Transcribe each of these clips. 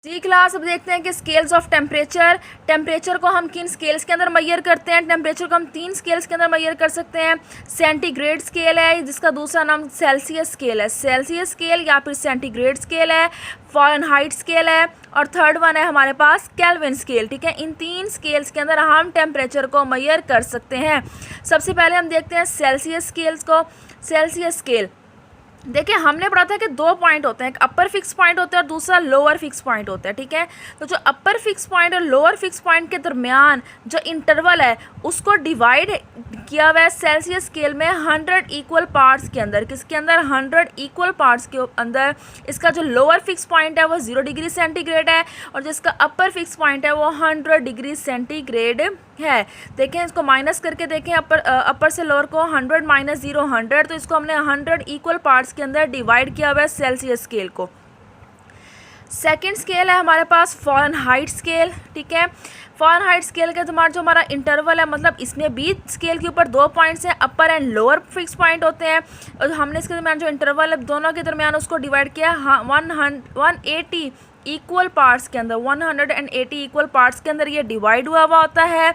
जी class, अब देखते हैं कि स्केल्स ऑफ टेम्परेचर को हम किन स्केल्स के अंदर मैयर करते हैं। टेम्परेचर को हम 3 स्केल्स के अंदर मैयर कर सकते हैं। सेंटीग्रेड स्केल है, जिसका दूसरा नाम सेल्सियस स्केल है, सेल्सियस स्केल, या फिर सेंटीग्रेड स्केल है, फ़ारेनहाइट स्केल है, और थर्ड वन है हमारे पास केल्विन स्केल। ठीक है, इन 3 स्केल्स के अंदर हम टेम्परेचर को मैयर कर सकते हैं। सबसे पहले हम देखते हैं सेल्सियस स्केल्स को। सेल्सियस स्केल देखिए, हमने पढ़ा था कि 2 पॉइंट होते हैं, एक अपर फिक्स पॉइंट होता है और दूसरा लोअर फिक्स पॉइंट होता है। ठीक है, तो जो अपर फिक्स पॉइंट और लोअर फिक्स पॉइंट के दरमियान जो इंटरवल है उसको डिवाइड किया हुआ है सेल्सियस स्केल में 100 इक्वल पार्ट्स के अंदर। किसके अंदर? 100 इक्वल पार्ट्स के अंदर। इसका जो लोअर फिक्स पॉइंट है वो 0 डिग्री सेंटीग्रेड है और जिसका अपर फिक्स पॉइंट है वो 100 डिग्री सेंटीग्रेड है। देखें, इसको माइनस करके देखें, अपर से लोअर को 100 माइनस 0 100, तो इसको हमने 100 इक्वल पार्ट्स के अंदर डिवाइड किया हुआ है सेल्सियस स्केल को। सेकंड स्केल है हमारे पास फ़ारेनहाइट स्केल। ठीक है, फ़ारेनहाइट स्केल के जो हमारा इंटरवल है, मतलब इसमें भी स्केल के ऊपर 2 पॉइंट्स हैं, अपर एंड लोअर फिक्स पॉइंट होते हैं, और हमने इसके दरमियान जो इंटरवल है दोनों के दरमियान उसको डिवाइड किया 180 इक्वल पार्ट्स के अंदर। 180 इक्वल पार्ट्स के अंदर ये डिवाइड हुआ होता है।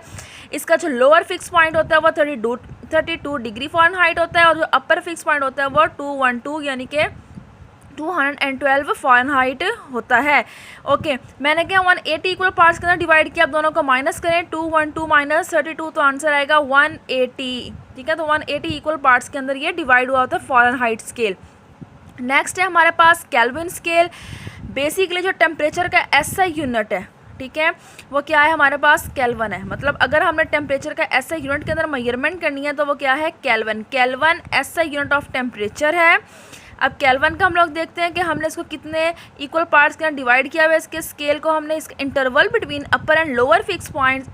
इसका जो लोअर फिक्स पॉइंट होता है वो 32 डिग्री फ़ारेनहाइट होता है और जो अपर फिक्स पॉइंट होता है वो 212 यानी कि 212 फ़ारेनहाइट होता है। ओके, मैंने क्या 180 इक्वल पार्ट्स के अंदर डिवाइड किया। आप दोनों को माइनस करें, 212 माइनस 32, तो आंसर आएगा 180। ठीक है, तो 180 इक्वल पार्ट्स के अंदर ये डिवाइड हुआ होता है फ़ारेनहाइट स्केल। नेक्स्ट है हमारे पास केल्विन स्केल। बेसिकली जो टेम्परेचर का एसआई यूनिट है, ठीक है, वो क्या है हमारे पास? केल्विन है। मतलब अगर हमने टेम्परेचर का एसआई यूनिट के अंदर मेजरमेंट करनी है तो वो क्या है? Kelvin. Kelvin SI unit of temperature है। अब केल्विन का हम लोग देखते हैं कि हमने इसको कितने इक्वल पार्ट्स के अंदर डिवाइड किया हुआ है। इसके स्केल को हमने इसके interval between upper and lower fix point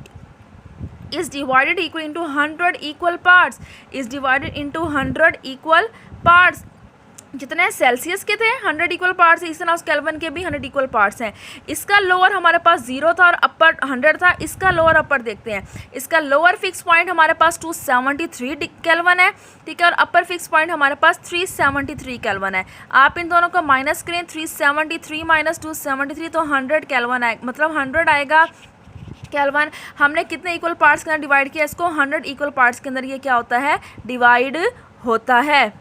is divided equal into 100 equal parts, is divided into 100 equal parts। जितने सेल्सियस के थे 100 इक्वल पार्ट्स, इस तरह उस केल्विन के भी 100 इक्वल पार्ट्स हैं। इसका लोअर हमारे पास 0 था और अपर 100 था। इसका लोअर अपर देखते हैं। इसका लोअर फिक्स पॉइंट हमारे पास 273 केल्विन है। ठीक है, और अपर फिक्स पॉइंट हमारे पास 373 केल्विन है। आप इन दोनों को माइनस करें, 373 माइनस 273 तो 100 केल्विन आएगा, मतलब 100 आएगा केल्विन। हमने कितने इक्वल पार्ट्स के अंदर डिवाइड किया इसको? 100 इक्वल पार्ट्स के अंदर ये क्या होता है? डिवाइड होता है।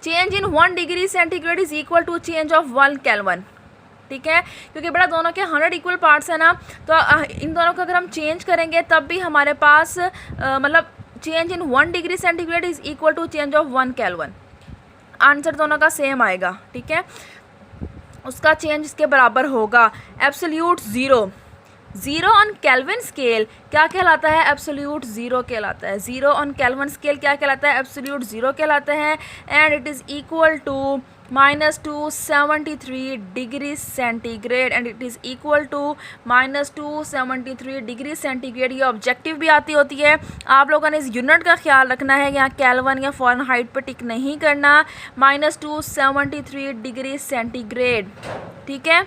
Change in 1 degree centigrade is equal to change of 1 kelvin. ठीक है, क्योंकि बड़ा दोनों के 100 इक्वल पार्ट्स है ना, तो इन दोनों को अगर हम चेंज करेंगे तब भी हमारे पास मतलब change in 1 degree centigrade is equal to change of 1 kelvin. Answer दोनों का सेम आएगा। ठीक है, उसका चेंज इसके बराबर होगा। Absolute zero on kelvin scale क्या कहलाता है? एब्सोल्यूट ज़ीरो कहलाता है। ज़ीरो ऑन केल्विन स्केल क्या कहलाता है? एब्सोल्यूट ज़ीरो कहलाता है। And it is equal to -273 degree centigrade, and it is equal to -273 degree centigrade. ये ऑब्जेक्टिव भी आती होती है। आप लोगों ने इस यूनिट का ख्याल रखना है, यहाँ केल्विन या फ़ारेनहाइट पर टिक नहीं करना। -273 डिग्री सेंटीग्रेड। ठीक है।